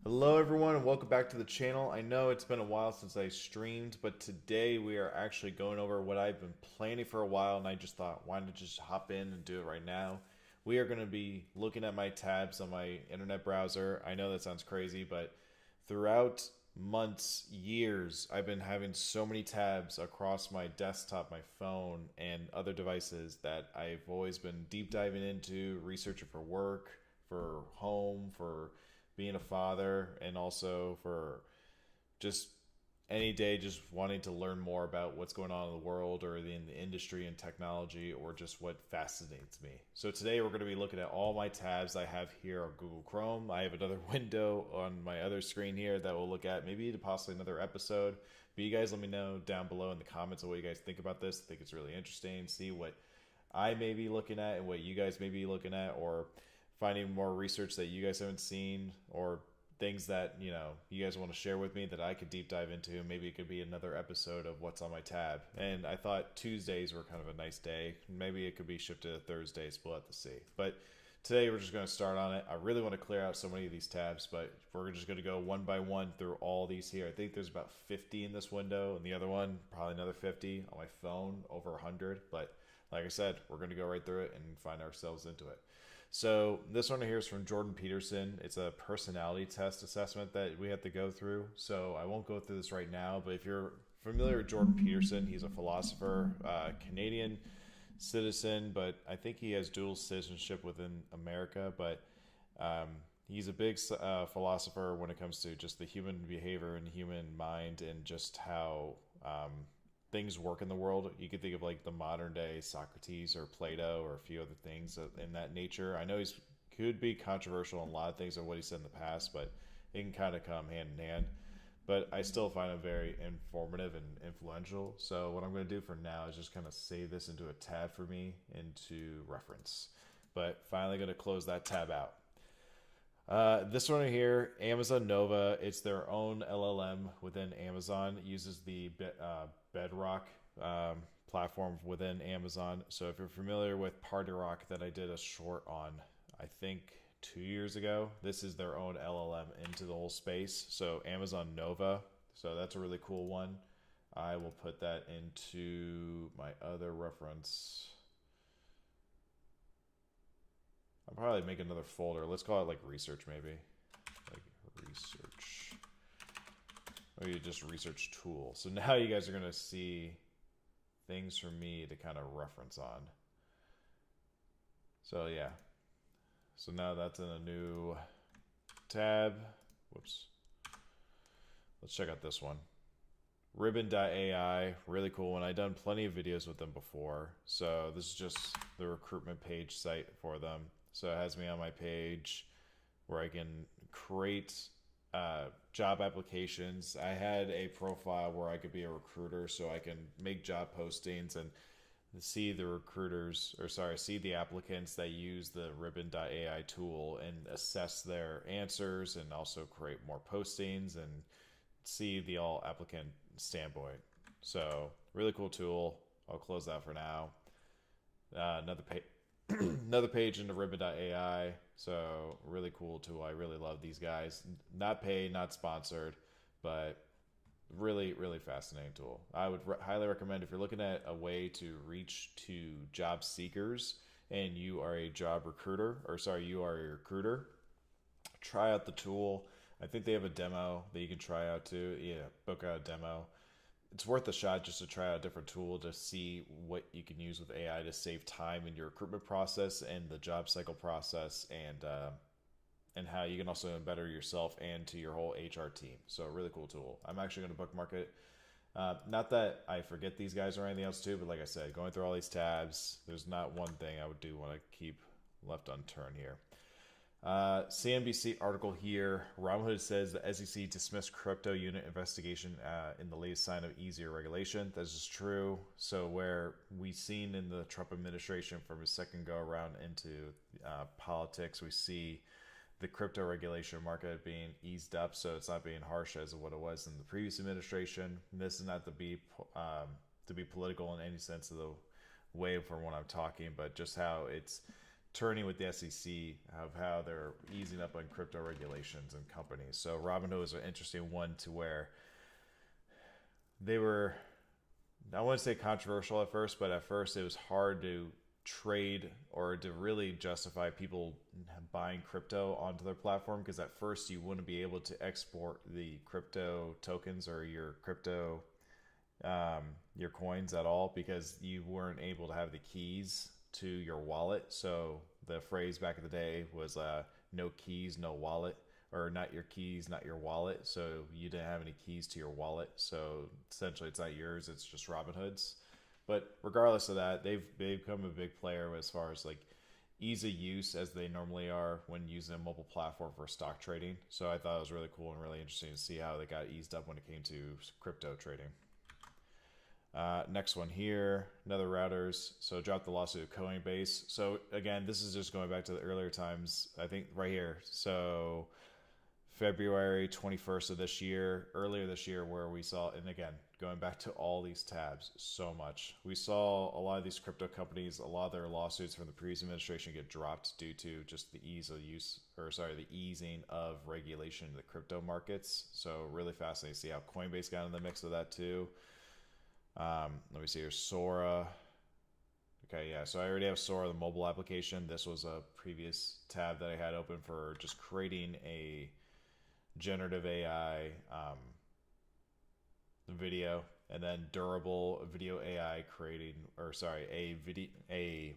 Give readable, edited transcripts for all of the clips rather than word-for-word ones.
Hello everyone and welcome back to the channel. I know it's been a while since I streamed, but today we are actually going over what I've been planning for a while and I just thought, why not just hop in and do it right now? We are going to be looking at my tabs on my internet browser. I know that sounds crazy, but throughout months, years, I've been having so many tabs across my desktop, my phone, and other devices that I've always been deep diving into, researching for work, for home, for being a father, and also for just any day just wanting to learn more about what's going on in the world or in the industry and technology or just what fascinates me. So today we're going to be looking at all my tabs I have here on Google Chrome. I have another window on my other screen here that we'll look at maybe to possibly another episode. But you guys let me know down below in the comments of what you guys think about this. I think it's really interesting. See what I may be looking at and what you guys may be looking at, or finding more research that you guys haven't seen, or things that you guys want to share with me that I could deep dive into. Maybe it could be another episode of what's on my tab. And I thought Tuesdays were kind of a nice day. Maybe it could be shifted to Thursdays. We'll have to see. But today we're just going to start on it. I really want to clear out so many of these tabs, but we're just going to go one by one through all these here. I think there's about 50 in this window, and the other one probably another 50 on my phone, over 100. But like I said, we're going to go right through it and find ourselves into it. So this one here is from Jordan Peterson. It's a personality test assessment that we have to go through. So I won't go through this right now, but if you're familiar with Jordan Peterson, he's a philosopher, Canadian citizen, but I think he has dual citizenship within America. But he's a big philosopher when it comes to just the human behavior and human mind and just how things work in the world. You could think of like the modern day Socrates or Plato or a few other things in that nature. I know he's could be controversial in a lot of things of what he said in the past, but it can kind of come hand in hand. But I still find him very informative and influential. So what I'm going to do for now is just kind of save this into a tab for me into reference. But finally going to close that tab out. This one right here, Amazon Nova, it's their own LLM within Amazon. It uses the Bedrock platform within Amazon. So if you're familiar with Party Rock that I did a short on, I think 2 years ago, this is their own LLM into the whole space. So Amazon Nova, so that's a really cool one. I will put that into my other reference. I'll probably make another folder. Let's call it like research, maybe. Like research. Maybe just research tool. So now you guys are going to see things for me to kind of reference on. So yeah. So now that's in a new tab. Whoops. Let's check out this one. Ribbon.ai, really cool one. I've done plenty of videos with them before. So this is just the recruitment page site for them. So it has me on my page where I can create job applications. I had a profile where I could be a recruiter, so I can make job postings and see the recruiters, or sorry, see the applicants that use the Ribbon.ai tool and assess their answers and also create more postings and see the all applicant standpoint. So really cool tool. I'll close that for now. Another page. Another page into Ribbon.ai. So really cool tool. I really love these guys. Not paid, not sponsored, but really, really fascinating tool. I would highly recommend if you're looking at a way to reach to job seekers and you are a job recruiter, or sorry, you are a recruiter, try out the tool. I think they have a demo that you can try out too. Yeah, book out a demo. It's worth a shot just to try out a different tool to see what you can use with AI to save time in your recruitment process and the job cycle process, and how you can also better yourself and to your whole HR team. So a really cool tool. I'm actually going to bookmark it. Not that I forget these guys or anything else too, but like I said, going through all these tabs, there's not one thing I would do want to keep left unturned here. CNBC article here. Robinhood says the SEC dismissed crypto unit investigation in the latest sign of easier regulation. This is true. So where we seen in the Trump administration from his second go around into politics, we see the crypto regulation market being eased up, so it's not being harsh as what it was in the previous administration. And this is not to be political in any sense of the way from what I'm talking, but just how it's attorney with the SEC of how they're easing up on crypto regulations and companies. So Robinhood was an interesting one to where they were, I wouldn't say controversial at first, but at first it was hard to trade or to really justify people buying crypto onto their platform, because at first you wouldn't be able to export the crypto tokens or your crypto your coins at all, because you weren't able to have the keys to your wallet. So the phrase back in the day was no keys, no wallet, or not your keys, not your wallet. So you didn't have any keys to your wallet. So essentially it's not yours, it's just Robinhood's. But regardless of that, they've become a big player as far as like ease of use, as they normally are when using a mobile platform for stock trading. So I thought it was really cool and really interesting to see how they got eased up when it came to crypto trading. Next one here, another routers. So dropped the lawsuit of Coinbase. So again, this is just going back to the earlier times, I think right here. So February 21st of this year, earlier this year, where we saw, and again, going back to all these tabs so much, we saw a lot of these crypto companies, a lot of their lawsuits from the previous administration get dropped due to just the ease of use, or sorry, the easing of regulation in the crypto markets. So really fascinating to see how Coinbase got in the mix of that too. Let me see here, Sora. Okay, yeah, so I already have Sora, the mobile application. This was a previous tab that I had open for just creating a generative AI video, and then durable video AI creating, or sorry, a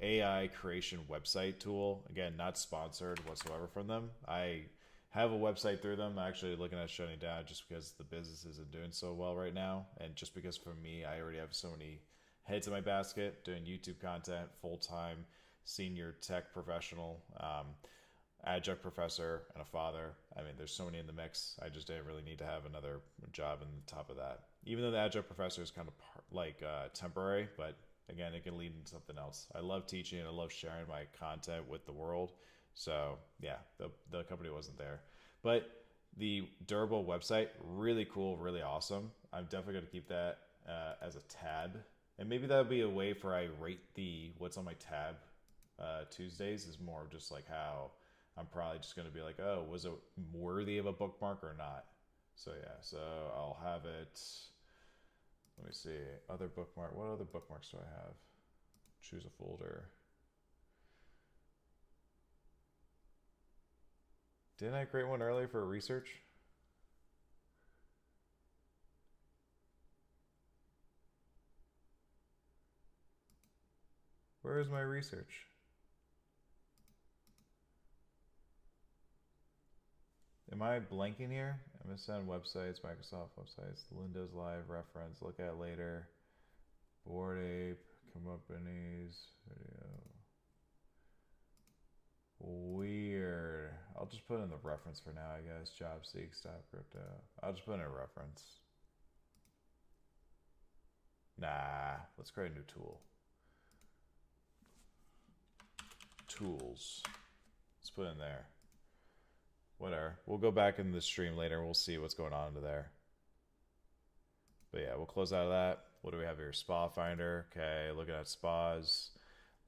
AI creation website tool. Again, not sponsored whatsoever from them. I have a website through them. I'm actually looking at shutting down just because the business isn't doing so well right now, and just because for me, I already have so many heads in my basket doing YouTube content, full-time senior tech professional, adjunct professor, and a father. I mean, there's so many in the mix. I just didn't really need to have another job on top of that. Even though the adjunct professor is kind of temporary, but again, it can lead into something else. I love teaching and I love sharing my content with the world. So yeah, the company wasn't there. But the durable website, really cool, really awesome. I'm definitely going to keep that as a tab. And maybe that would be a way for I rate the what's on my tab Tuesdays, is more just like how I'm probably just going to be like, oh, was it worthy of a bookmark or not? So yeah, so I'll have it. Let me see. Other bookmark. What other bookmarks do I have? Choose a folder. Didn't I create one earlier for research? Where is my research? Am I blanking here? MSN websites, Microsoft websites, Windows Live reference, look at later, Board Ape, companies, video. Weird. I'll just put in the reference for now, I guess. JobSeek, stop crypto. I'll just put in a reference. Nah, let's create a new tool. Tools. Let's put in there. Whatever. We'll go back in the stream later and we'll see what's going on into there. But yeah, we'll close out of that. What do we have here? Spa Finder. Okay, looking at spas.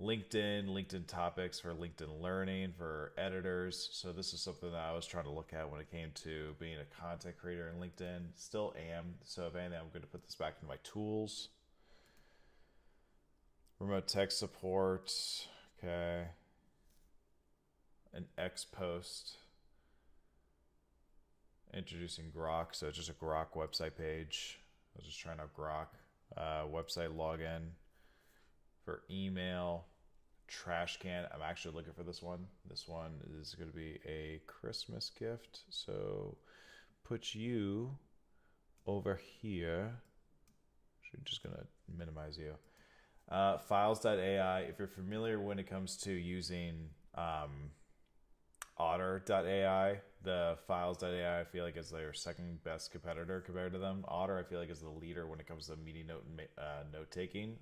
LinkedIn topics for LinkedIn Learning for editors. So this is something that I was trying to look at when it came to being a content creator in LinkedIn. Still am. So if anything, I'm going to put this back into my tools. Remote tech support. Okay. An X post. Introducing Grok. So it's just a Grok website page. I was just trying out Grok. Website login for email. Trash can. I'm actually looking for this one. This one is going to be a Christmas gift. So put you over here. I'm just going to minimize you. Files.ai. If you're familiar when it comes to using Otter.ai, the Files.ai I feel like is their second best competitor compared to them. Otter I feel like is the leader when it comes to meeting note taking.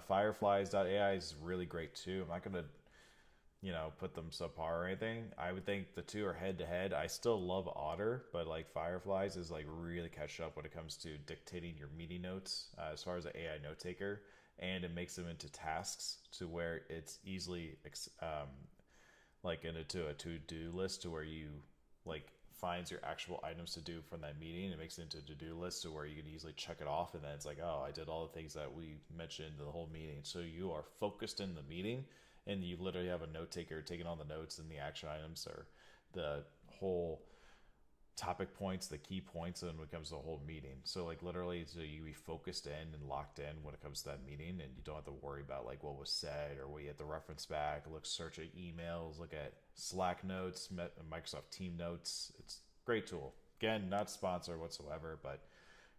Fireflies.ai is really great too. I'm not gonna put them subpar or anything. I would think the two are head to head. I still love Otter, but like Fireflies is like really catch up when it comes to dictating your meeting notes as far as an AI note taker. and it makes them into tasks to where it's easily like into a to-do list to where you like finds your actual items to do from that meeting. It makes it into a to-do list to where you can easily check it off, and then it's like, oh, I did all the things that we mentioned in the whole meeting. So you are focused in the meeting, and you literally have a note taker taking all the notes and the action items or the whole topic points, the key points, and when it comes to the whole meeting. So like literally, so you be focused in and locked in when it comes to that meeting, and you don't have to worry about like what was said or what you have to reference back. Look, search at emails, look at Slack notes, Microsoft Team notes. It's a great tool. Again, not sponsored whatsoever, but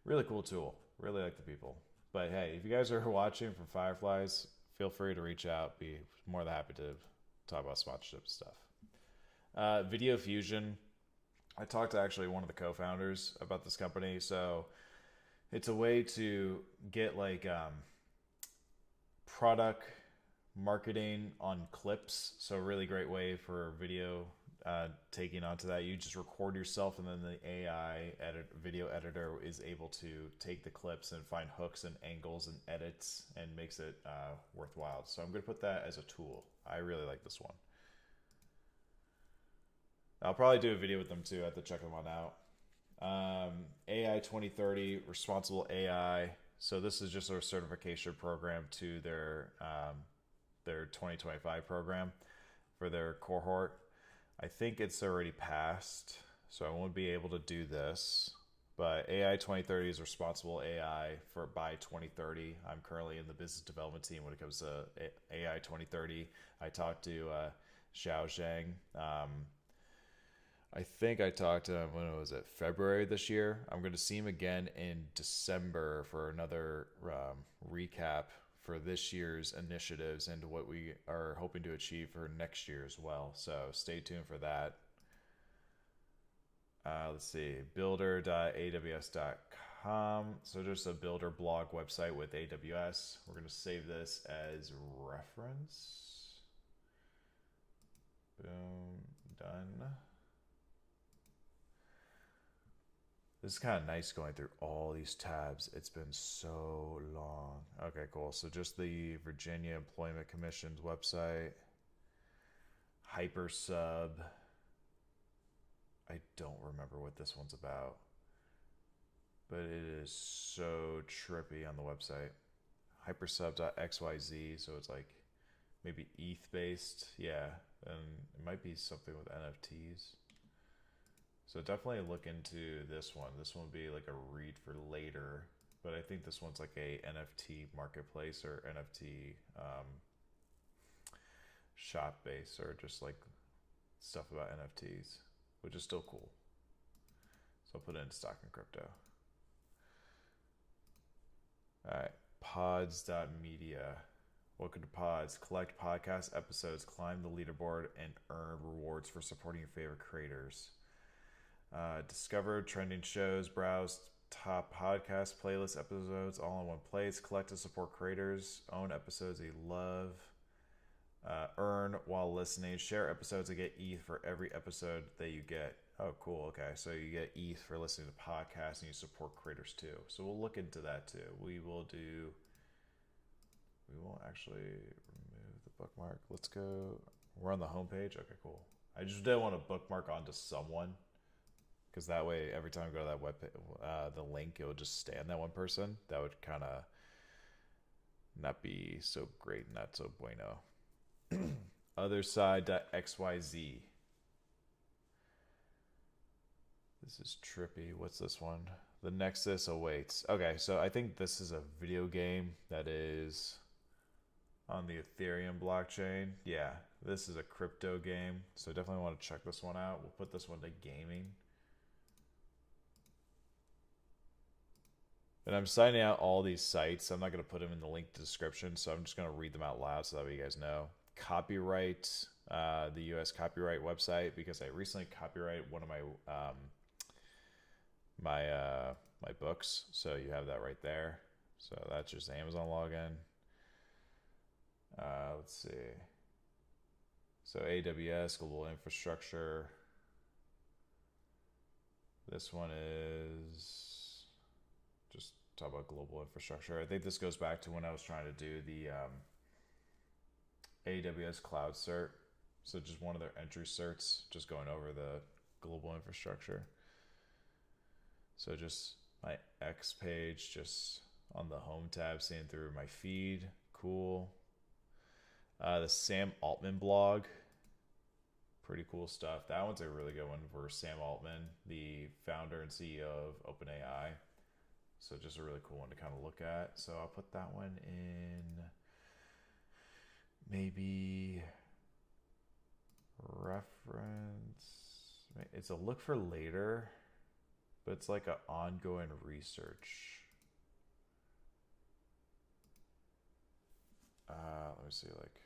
really cool tool. Really like the people. But hey, if you guys are watching from Fireflies, feel free to reach out. Be more than happy to talk about sponsorship stuff. Video Fusion. I talked to actually one of the co-founders about this company. So it's a way to get like product marketing on clips. So a really great way for video taking onto that. You just record yourself, and then the AI video editor is able to take the clips and find hooks and angles and edits and makes it worthwhile. So I'm going to put that as a tool. I really like this one. I'll probably do a video with them too. I have to check them on out. AI 2030, Responsible AI. So this is just a certification program to their 2025 program for their cohort. I think it's already passed, so I won't be able to do this. But AI 2030 is Responsible AI by 2030. I'm currently in the business development team when it comes to AI 2030. I talked to Xiao Zhang. I think I talked to him, when was it, February this year. I'm going to see him again in December for another recap for this year's initiatives and what we are hoping to achieve for next year as well. So stay tuned for that. Let's see, builder.aws.com. So just a builder blog website with AWS. We're going to save this as reference. Boom, done. This is kind of nice going through all these tabs. It's been so long. Okay, cool. So just the Virginia Employment Commission's website. Hypersub. I don't remember what this one's about, but it is so trippy on the website. Hypersub.xyz. So it's like maybe ETH based. Yeah. And it might be something with NFTs. So definitely look into this one. This one will be like a read for later, but I think this one's like a NFT marketplace or NFT shop base, or just like stuff about NFTs, which is still cool. So I'll put it in stock and crypto. All right, pods.media. Welcome to Pods. Collect podcast episodes, climb the leaderboard, and earn rewards for supporting your favorite creators. Discover trending shows, browse top podcast playlist episodes all in one place, collect and support creators, own episodes you love, earn while listening, share episodes and get ETH for every episode that you get. Oh, cool. Okay, so you get ETH for listening to podcasts, and you support creators too. So we'll look into that too. We won't actually remove the bookmark. Let's go. We're on the homepage. Okay, cool. I just didn't want to bookmark onto someone, because that way, every time I go to that web, the link, it would just stay on that one person. That would kind of not be so great, not so bueno. Otherside.xyz. This is trippy. What's this one? The Nexus awaits. Okay, so I think this is a video game that is on the Ethereum blockchain. Yeah, this is a crypto game, so definitely want to check this one out. We'll put this one to gaming. And I'm signing out all these sites. I'm not going to put them in the link description, so I'm just going to read them out loud so that way you guys know. Copyright, the U.S. copyright website, because I recently copyrighted one of my my books. So you have that right there. So that's just Amazon login. Let's see. So AWS, global infrastructure. This one is just talk about global infrastructure. I think this goes back to when I was trying to do the AWS cloud cert. So just one of their entry certs, just going over the global infrastructure. So just my X page, just on the home tab, seeing through my feed. Cool. The Sam Altman blog. Pretty cool stuff. That one's a really good one for Sam Altman, the founder and CEO of OpenAI. So just a really cool one to kind of look at. So I'll put that one in maybe reference. It's a look for later, but it's like an ongoing research. Let me see, like,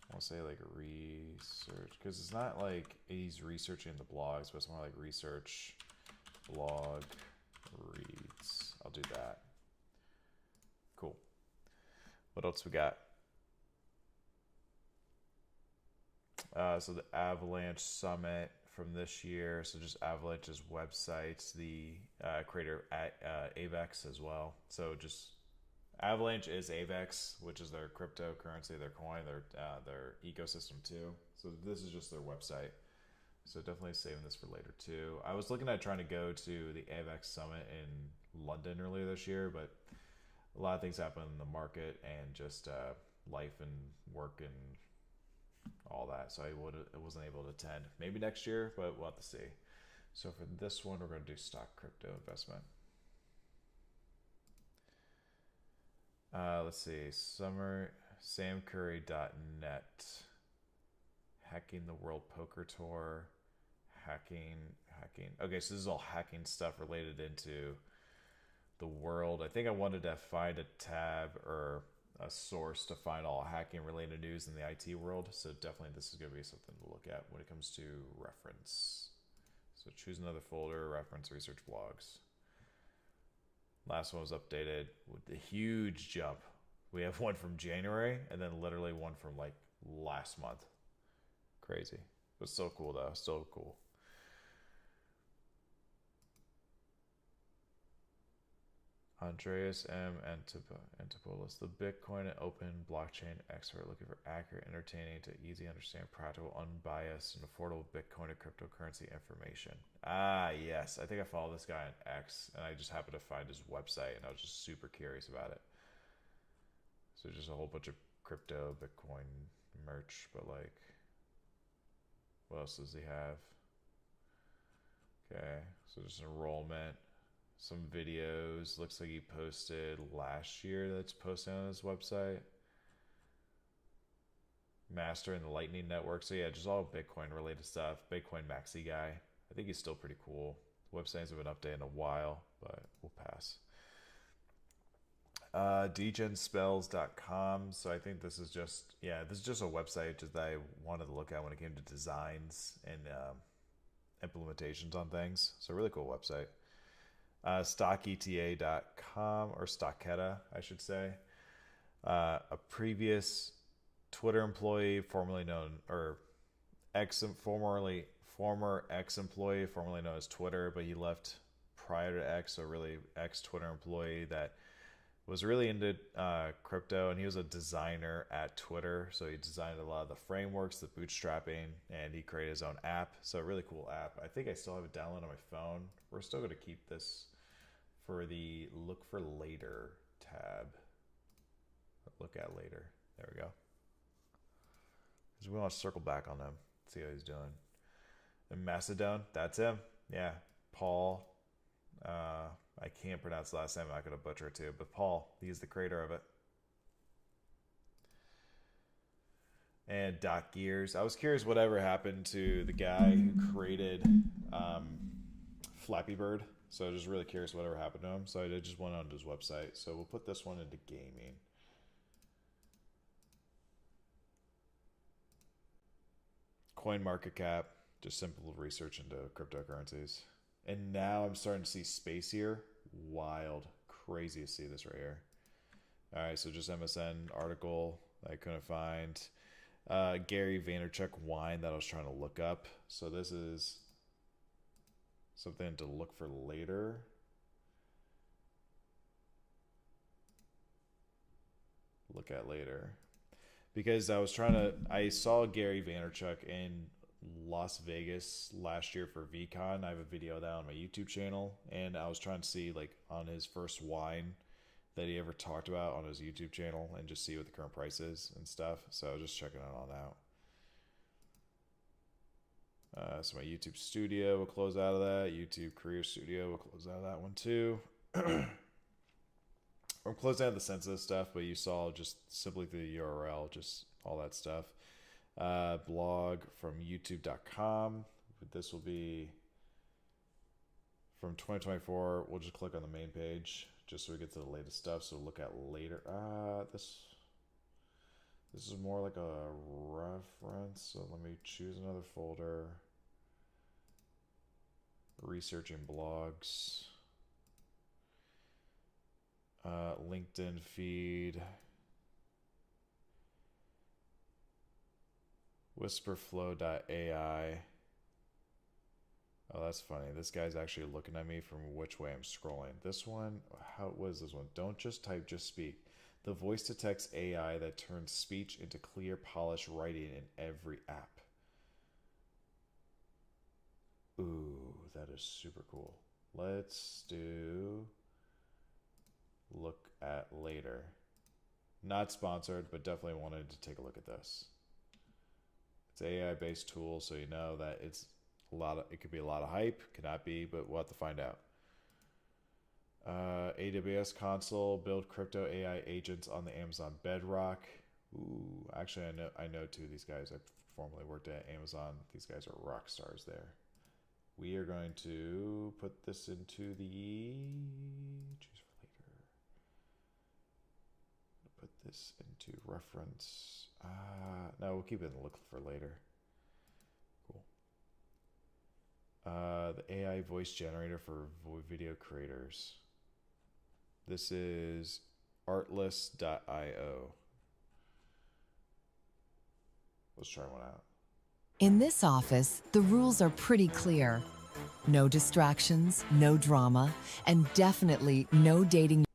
I want to say like research, because it's not like he's researching the blogs, but it's more like research blog reads. I'll do that. Cool. What else we got? So the Avalanche Summit from this year. So just Avalanche's websites, the creator at Avex as well. So just Avalanche is Avex, which is their cryptocurrency, their coin, their ecosystem too. So this is just their website. So definitely saving this for later too. I was looking at trying to go to the Avex Summit in London earlier this year, but a lot of things happen in the market and just life and work and all that. So I wasn't able to attend. Maybe next year, but we'll have to see. So for this one, we're going to do stock crypto investment. Let's see, samcurry.net, hacking the World Poker Tour, hacking. Okay, so this is all hacking stuff related into the world. I think I wanted to find a tab or a source to find all hacking related news in the IT world. So definitely this is going to be something to look at when it comes to reference. So choose another folder, reference, research, blogs. Last one was updated with the huge jump. We have one from January and then literally one from like last month. Crazy. But so cool though. So cool. Andreas M. Antipoulos, the Bitcoin and open blockchain expert looking for accurate, entertaining, to easy understand, practical, unbiased, and affordable Bitcoin and cryptocurrency information. Ah, yes. I think I follow this guy on X, and I just happened to find his website, and I was just super curious about it. So just a whole bunch of crypto, Bitcoin merch, but like, what else does he have? Okay, so just enrollment. Some videos, looks like he posted last year that's posted on his website. Mastering the Lightning Network. So yeah, just all Bitcoin related stuff. Bitcoin maxi guy. I think he's still pretty cool. Websites have been updated in a while, but we'll pass. dgenspells.com. So I think this is just, this is just a website just that I wanted to look at when it came to designs and implementations on things. So a really cool website. stocketa.com, or Stocketa, I should say. A previous Twitter employee, former ex-employee, formerly known as Twitter, but he left prior to X, so really ex-Twitter employee that was really into crypto, and he was a designer at Twitter, so he designed a lot of the frameworks, the bootstrapping, and he created his own app. So a really cool app. I think I still have it downloaded on my phone. We're still going to keep this for the look for later tab. Look at later. There we go. Because we want to circle back on him, see how he's doing. And Macedon, that's him. Yeah, Paul. I can't pronounce the last name. I'm not going to butcher it too. But Paul, he's the creator of it. And Doc Gears. I was curious whatever happened to the guy who created Flappy Bird. So I was just really curious whatever happened to him. So I just went onto his website. So we'll put this one into gaming. CoinMarketCap. Just simple research into cryptocurrencies. And now I'm starting to see space here. Wild. Crazy to see this right here. All right, so just MSN article I couldn't find. Gary Vaynerchuk wine that I was trying to look up. So this is something to look for later. look at later. Because I saw Gary Vaynerchuk in Las Vegas last year for VCon. I have a video of that on my YouTube channel, and I was trying to see like on his first wine that he ever talked about on his YouTube channel and just see what the current price is and stuff. So I was just checking it all out. So my YouTube studio will close out of that. YouTube Career Studio will close out of that one too. I'm closing out the census stuff, but you saw just simply the URL, just all that stuff. Blog from youtube.com. This will be from 2024. We'll just click on the main page just so we get to the latest stuff. So look at later. This is more like a reference. So let me choose another folder. Researching blogs. LinkedIn feed. Whisperflow.ai. Oh, that's funny. This guy's actually looking at me from which way I'm scrolling. This one, what is this one? Don't just type, just speak. The voice-to-text AI that turns speech into clear, polished writing in every app. Ooh, that is super cool. Let's do look at later. Not sponsored, but definitely wanted to take a look at this. It's an AI-based tool, so you know that it's it could be a lot of hype, could not be, but we'll have to find out. AWS console, build crypto AI agents on the Amazon Bedrock. Ooh, actually I know two of these guys. I formerly worked at Amazon. These guys are rock stars there. We are going to put this into the choose for later. Put this into reference. No, we'll keep it in the look for later. Cool. The AI voice generator for video creators. This is artless.io. Let's try one out. In this office, the rules are pretty clear. No distractions, no drama, and definitely no dating.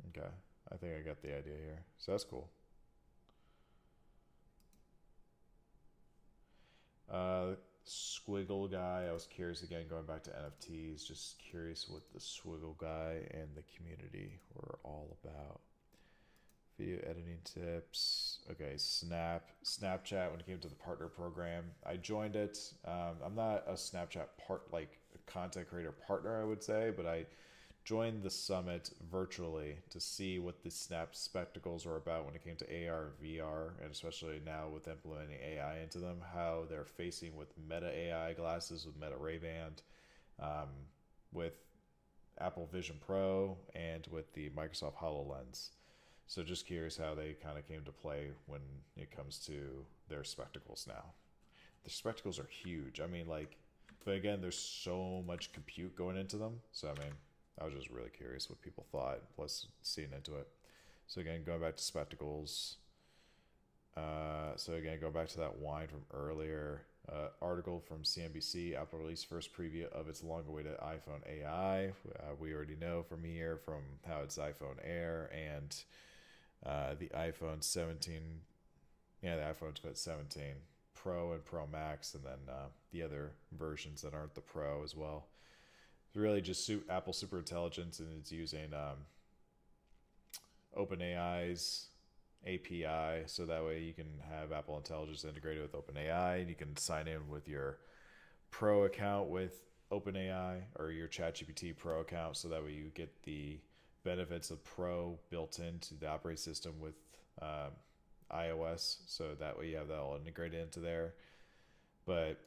Okay, I think I got the idea here. So that's cool. Squiggle guy, I was curious again, going back to NFTs, just curious what the Squiggle guy and the community were all about. Video editing tips. Okay, Snapchat when it came to the partner program. I joined it. I'm not a Snapchat content creator partner, I would say, but I joined the summit virtually to see what the Snap spectacles were about when it came to AR and VR, and especially now with implementing AI into them, how they're facing with Meta AI glasses, with Meta Ray-Ban, with Apple Vision Pro, and with the Microsoft HoloLens. So just curious how they kind of came to play when it comes to their spectacles now. The spectacles are huge. I mean, but again, there's so much compute going into them. So, I mean, I was just really curious what people thought, plus seeing into it. So again, going back to spectacles. So again, going back to that wine from earlier. Article from CNBC, Apple released first preview of its long-awaited iPhone AI. We already know from here from how it's iPhone Air and the iPhone 17. Yeah, the iPhone's got 17 Pro and Pro Max, and then the other versions that aren't the Pro as well. It's really just Apple Super Intelligence, and it's using OpenAI's API, so that way you can have Apple Intelligence integrated with OpenAI, and you can sign in with your Pro account with OpenAI or your ChatGPT Pro account, so that way you get the benefits of Pro built into the operating system with iOS, so that way you have that all integrated into there. But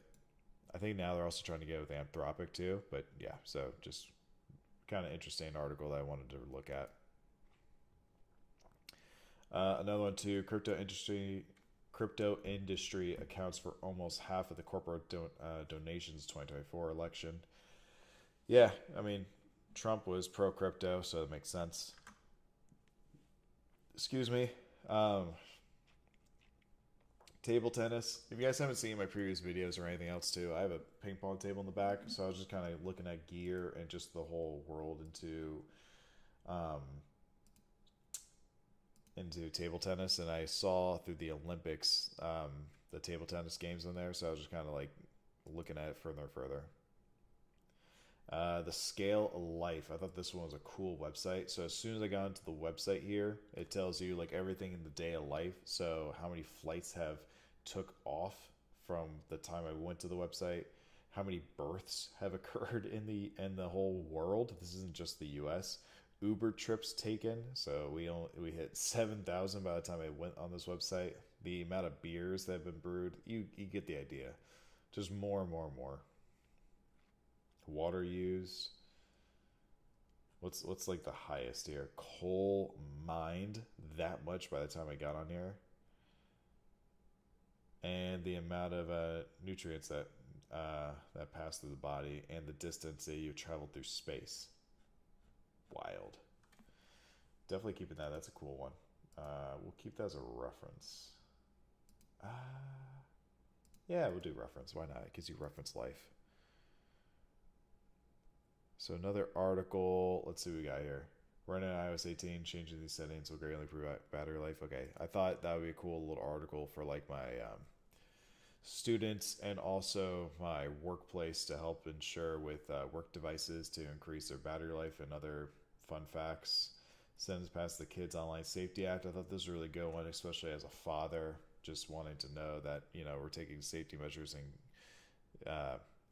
I think now they're also trying to get with Anthropic too. But yeah, so just kind of interesting article that I wanted to look at. Another one too, crypto industry accounts for almost half of the corporate donations 2024 election. Yeah, I mean, Trump was pro crypto, so it makes sense. Excuse me. Table tennis. If you guys haven't seen my previous videos or anything else too, I have a ping pong table in the back, so I was just kind of looking at gear and just the whole world into into table tennis, and I saw through the Olympics the table tennis games in there, so I was just kind of like looking at it further and further. The Scale of Life. I thought this one was a cool website. So as soon as I got into the website here, it tells you like everything in the day of life. So how many flights have took off from the time I went to the website, how many births have occurred in the whole world. This isn't just the U.S. Uber trips taken. So we hit 7,000 by the time I went on this website. The amount of beers that have been brewed, you get the idea. Just more and more and more. Water used. What's like the highest here? Coal mined that much by the time I got on here. And the amount of nutrients that pass through the body, and the distance that you've traveled through space. Wild. Definitely keeping that. That's a cool one. We'll keep that as a reference. Yeah, we'll do reference. Why not? It gives you reference life. So another article. Let's see what we got here. Running on iOS 18, changing these settings will greatly improve battery life. Okay, I thought that would be a cool little article for like my students and also my workplace to help ensure with work devices to increase their battery life and other fun facts. Sends past the Kids Online Safety Act. I thought this was a really good one, especially as a father, just wanting to know that we're taking safety measures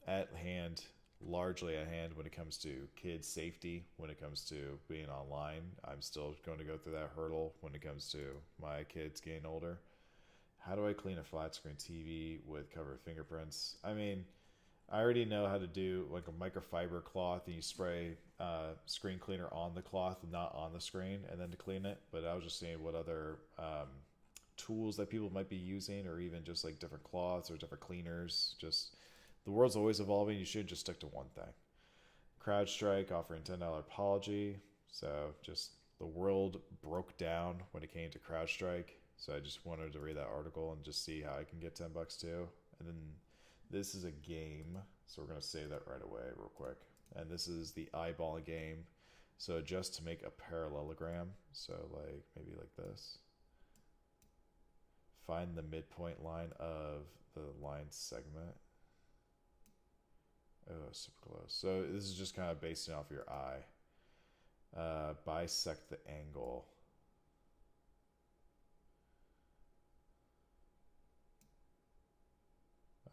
and largely at hand when it comes to kids' safety, when it comes to being online. I'm still going to go through that hurdle when it comes to my kids getting older. How do I clean a flat screen TV with covered fingerprints? I mean, I already know how to do like a microfiber cloth, and you spray screen cleaner on the cloth, not on the screen, and then to clean it. But I was just seeing what other tools that people might be using, or even just like different cloths or different cleaners. Just the world's always evolving. You should just stick to one thing. CrowdStrike offering $10 apology. So just the world broke down when it came to CrowdStrike. So I just wanted to read that article and just see how I can get $10 too. And then this is a game, so we're going to save that right away real quick. And this is the eyeballing game. So just to make a parallelogram. So like maybe like this. Find the midpoint line of the line segment. Oh, super close. So this is just kind of basing off your eye. Bisect the angle.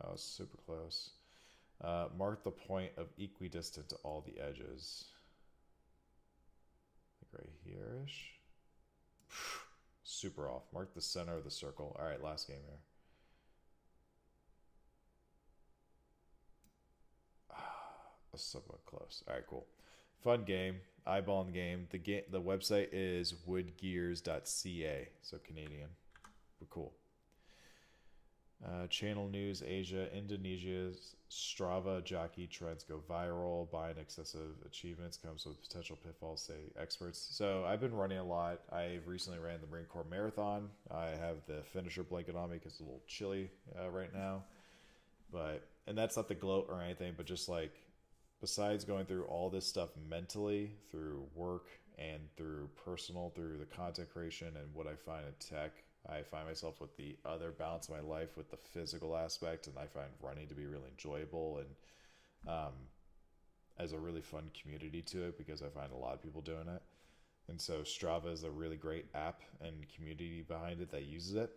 Oh, super close. Mark the point of equidistant to all the edges. Like right here-ish. Super off. Mark the center of the circle. All right, last game here. Somewhat close. All right, cool. Fun game. Eyeballing the game. The website is woodgears.ca, so Canadian, but cool. Channel news: Asia, Indonesia's Strava jockey trends go viral. Buying excessive achievements comes with potential pitfalls, say experts. So I've been running a lot. I recently ran the Marine Corps Marathon. I have the finisher blanket on me because it's a little chilly right now. And that's not the gloat or anything, but just like, besides going through all this stuff mentally through work and through personal, through the content creation and what I find in tech, I find myself with the other balance of my life with the physical aspect, and I find running to be really enjoyable and as a really fun community to it, because I find a lot of people doing it. And so Strava is a really great app and community behind it that uses it.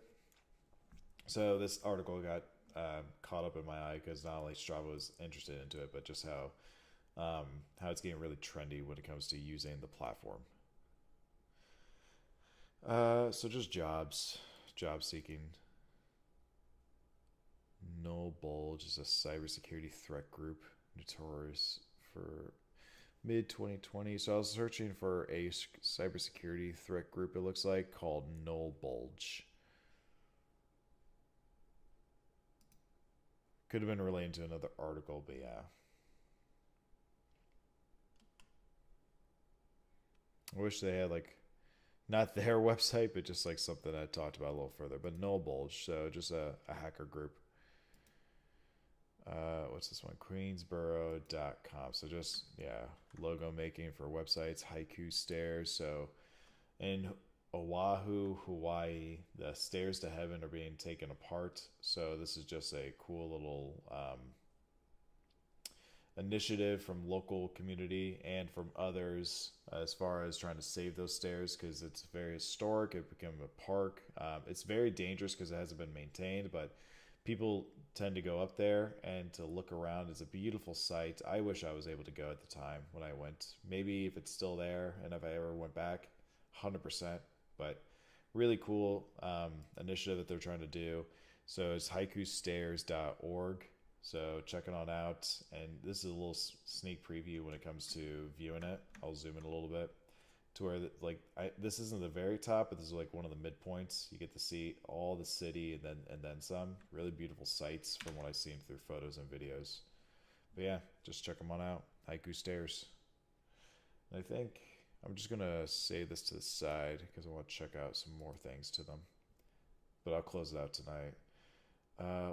So this article got caught up in my eye because not only Strava was interested into it, but just how it's getting really trendy when it comes to using the platform. So just job seeking. Null Bulge is a cybersecurity threat group notorious for mid 2020. So I was searching for a cybersecurity threat group, it looks like, called Null Bulge. Could have been related to another article, but yeah. I wish they had like, not their website, but just like something I talked about a little further. But Null Bulge, so just a hacker group. What's this one? Queensboro.com. So just, yeah, logo making for websites, haiku stairs. So, and Oahu, Hawaii, the stairs to heaven are being taken apart. So this is just a cool little initiative from local community and from others as far as trying to save those stairs because it's very historic. It became a park. It's very dangerous because it hasn't been maintained, but people tend to go up there and to look around. It's a beautiful sight. I wish I was able to go at the time when I went. Maybe if it's still there and if I ever went back, 100%. But really cool initiative that they're trying to do. So it's haikusstairs.org. So check it on out. And this is a little sneak preview when it comes to viewing it. I'll zoom in a little bit to where this isn't the very top, but this is like one of the midpoints. You get to see all the city and then some. Really beautiful sights from what I've seen through photos and videos. But yeah, just check them on out. Haiku Stairs. And I think I'm just gonna save this to the side because I want to check out some more things to them. But I'll close it out tonight.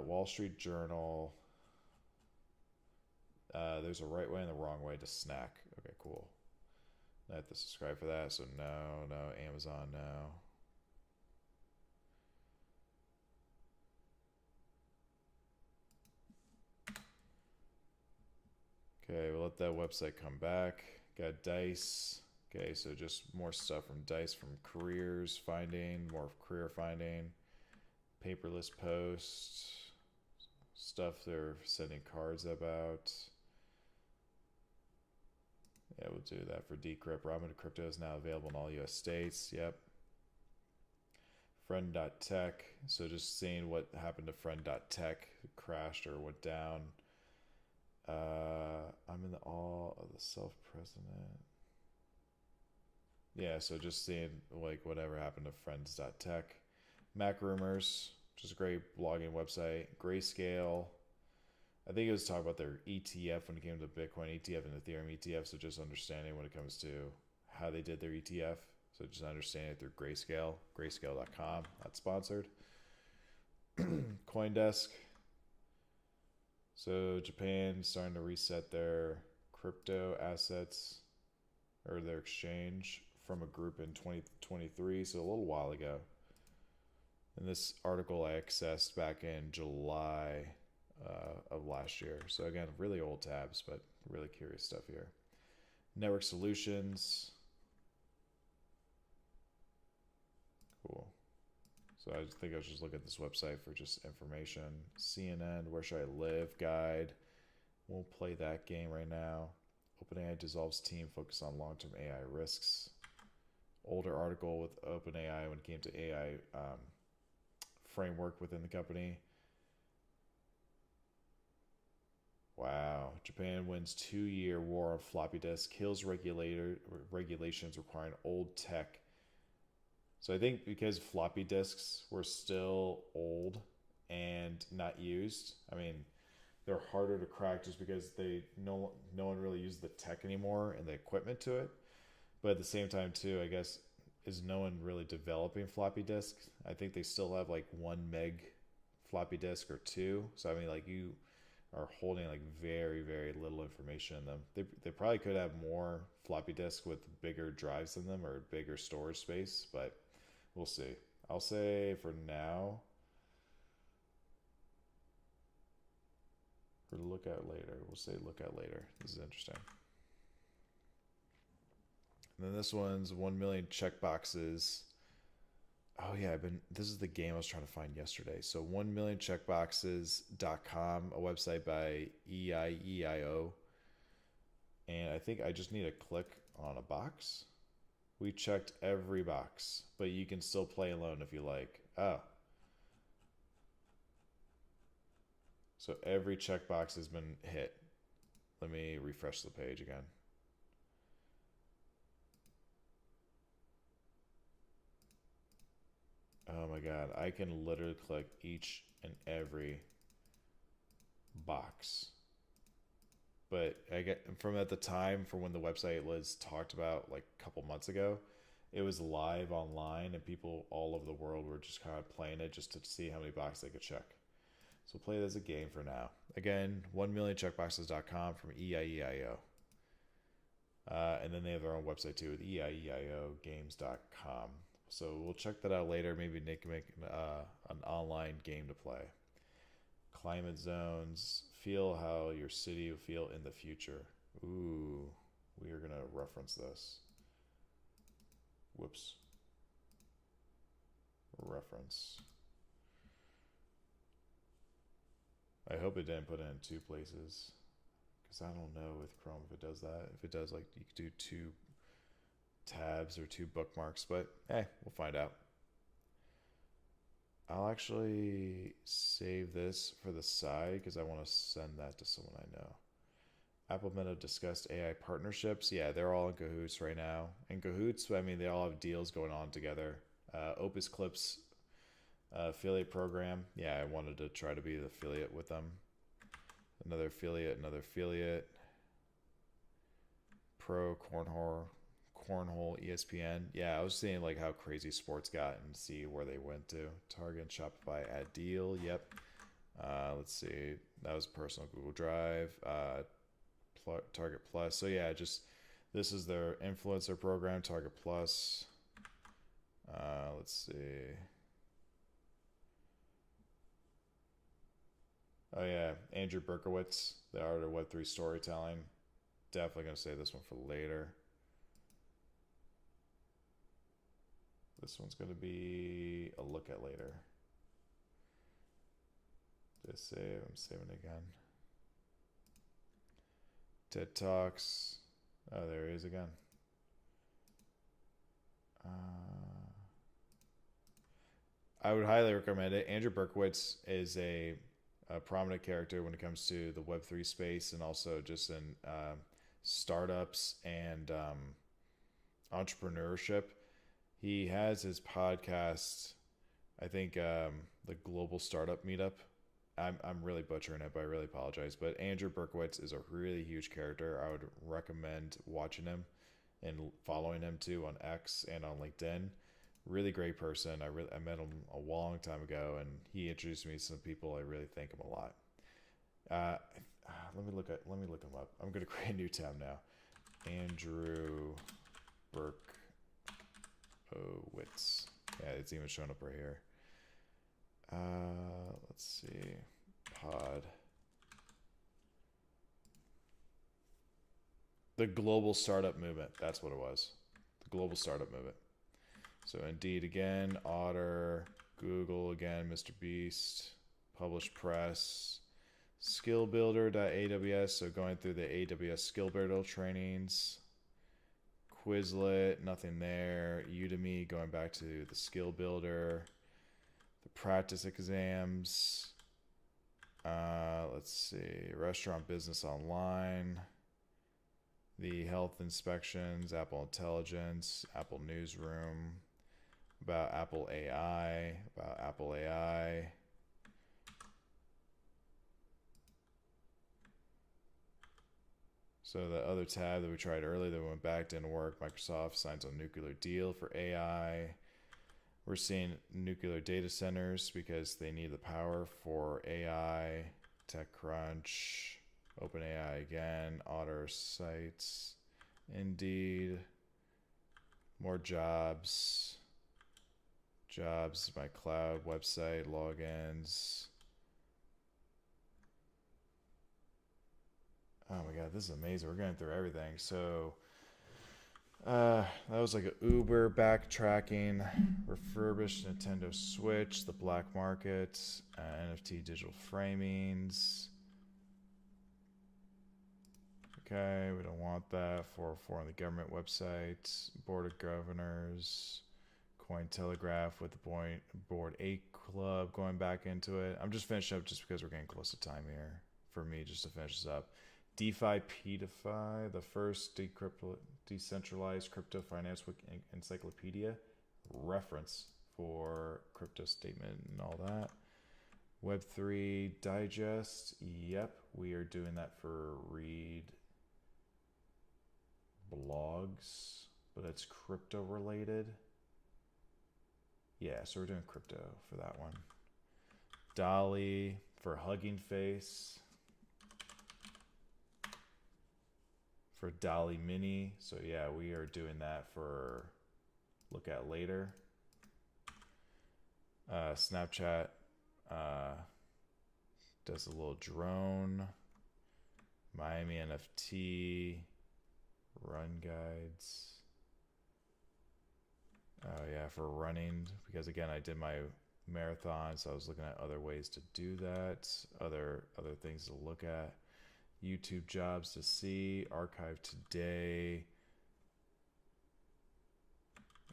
Wall Street Journal. There's a right way and the wrong way to snack. Okay, cool. I have to subscribe for that, so no, Amazon, no. Okay, we'll let that website come back. Got Dice. Okay, so just more stuff from Dice, from careers finding, more career finding, paperless posts, stuff they're sending cards about. Yeah, we'll do that for Decrypt. Robinhood Crypto is now available in all US states. Yep. Friend.tech. So just seeing what happened to Friend.tech. Crashed or went down. I'm in the awe of the self-president. Yeah, so just seeing like whatever happened to Friends.tech. Mac Rumors, which is a great blogging website. Grayscale. I think it was talking about their ETF when it came to Bitcoin ETF and Ethereum ETF. So just understanding when it comes to how they did their ETF. So just understanding it through Grayscale, grayscale.com. Not sponsored. CoinDesk. So Japan starting to reset their crypto assets or their exchange from a group in 2023. So a little while ago. And this article I accessed back in July of last year. So again, really old tabs, but really curious stuff here. Network Solutions. Cool. So I think I was just looking at this website for just information. CNN, Where Should I Live guide. Won't play that game right now. OpenAI dissolves team focused on long-term AI risks. Older article with OpenAI when it came to AI framework within the company. Wow. Japan wins 2-year war on floppy disk, kills regulations requiring old tech. So I think because floppy disks were still old and not used, I mean, they're harder to crack just because no one really uses the tech anymore and the equipment to it. But at the same time too, I guess, is no one really developing floppy disks? I think they still have like 1 meg floppy disk or 2. So I mean, like you are holding like very, very little information in them. They probably could have more floppy disks with bigger drives in them or bigger storage space, but we'll see. I'll say for now, for look at later, we'll say look at later. This is interesting. And then this one's 1 million checkboxes. Oh yeah, this is the game I was trying to find yesterday. So 1millioncheckboxes.com, a website by EIEIO. And I think I just need to click on a box. We checked every box, but you can still play alone if you like. Oh. So every checkbox has been hit. Let me refresh the page again. Oh my God, I can literally click each and every box. But I get from at the time from when the website was talked about like a couple months ago, it was live online and people all over the world were just kind of playing it just to see how many boxes they could check. So we'll play it as a game for now. Again, 1millioncheckboxes.com from EIEIO. And then they have their own website too with EIEIOgames.com. So we'll check that out later. Maybe Nick can make an online game to play. Climate zones. Feel how your city will feel in the future. Ooh, we are going to reference this. Whoops. Reference. I hope it didn't put it in 2 places. Because I don't know with Chrome if it does that. If it does, like, you could do 2 tabs or 2 bookmarks. But, hey, we'll find out. I'll actually save this for the side because I want to send that to someone I know. Apple Meta discussed AI partnerships. Yeah, they're all in cahoots right now. In cahoots, I mean, they all have deals going on together. Opus Clips affiliate program. Yeah, I wanted to try to be the affiliate with them. Another affiliate, another affiliate. Pro Cornhole ESPN. Yeah, I was seeing like how crazy sports got and see where they went to. Target and Shopify add deal. Yep. Let's see. That was personal Google Drive. Target Plus. So yeah, just this is their influencer program, Target Plus. Let's see. Oh yeah, Andrew Berkowitz, the art of Web3 storytelling. Definitely gonna save this one for later. This one's gonna be a look at later. Just save. I'm saving it again. TED Talks. Oh, there he is again. I would highly recommend it. Andrew Berkowitz is a prominent character when it comes to the Web3 space and also just in startups and entrepreneurship. He has his podcast, I think, the Global Startup Meetup. I'm really butchering it, but I really apologize. But Andrew Berkowitz is a really huge character. I would recommend watching him and following him too on X and on LinkedIn. Really great person. I met him a long time ago, and he introduced me to some people. I really thank him a lot. Let me look him up. I'm gonna create a new tab now. Andrew Berkowitz. Yeah, it's even showing up right here. Let's see. Pod. The Global Startup Movement. That's what it was. The Global Startup Movement. So Indeed again, Otter, Google again, Mr. Beast, Publish Press, skillbuilder.aws. So going through the AWS Skill Builder trainings. Quizlet, nothing there. Udemy, going back to the Skill Builder. The practice exams. Let's see. Restaurant Business Online. The health inspections. Apple Intelligence. Apple Newsroom. About Apple AI. About Apple AI. So the other tab that we tried earlier that went back didn't work. Microsoft signs on nuclear deal for AI. We're seeing nuclear data centers because they need the power for AI. TechCrunch, OpenAI again, Otter Sites, Indeed, more jobs, my cloud website, logins. Oh my god, this is amazing. We're going through everything. So that was like an Uber backtracking, refurbished Nintendo Switch, the black market, NFT digital framings. Okay, we don't want that. 404 on the government website, Board of Governors, Cointelegraph with the Board 8 Club, going back into it. I'm just finishing up just because we're getting close to time here for me just to finish this up. DeFi PeDeFi, the first decentralized crypto finance encyclopedia, reference for crypto statement and all that. Web3 Digest, yep, we are doing that for read blogs, but it's crypto related. Yeah, so we're doing crypto for that one. Dolly for Hugging Face. For Dolly Mini. So yeah, we are doing that for look at later. Snapchat does a little drone. Miami NFT. Run guides. Oh yeah, for running, because again I did my marathon, so I was looking at other ways to do that, other things to look at. YouTube jobs to see, archive today.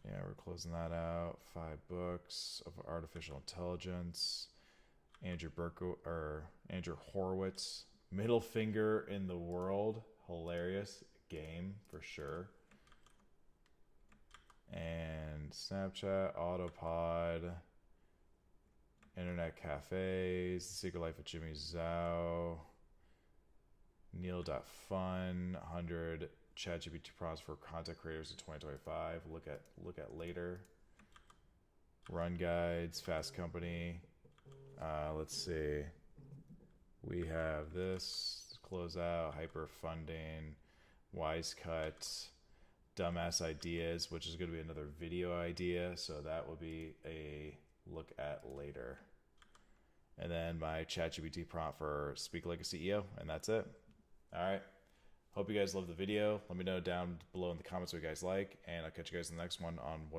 Yeah, we're closing that out. 5 books of artificial intelligence. Andrew Horowitz, middle finger in the world, hilarious game for sure. And Snapchat, Autopod, Internet Cafes, The Secret Life of Jimmy Zhao, Neil.fun, 100 ChatGPT prompts for content creators in 2025. Look at later. Run guides, Fast Company. Let's see. We have this, close out, hyper funding, wise cut, dumbass ideas, which is going to be another video idea, so that will be a look at later. And then my ChatGPT prompt for Speak Like a CEO, and that's it. All right. Hope you guys love the video. Let me know down below in the comments what you guys like, and I'll catch you guys in the next one on what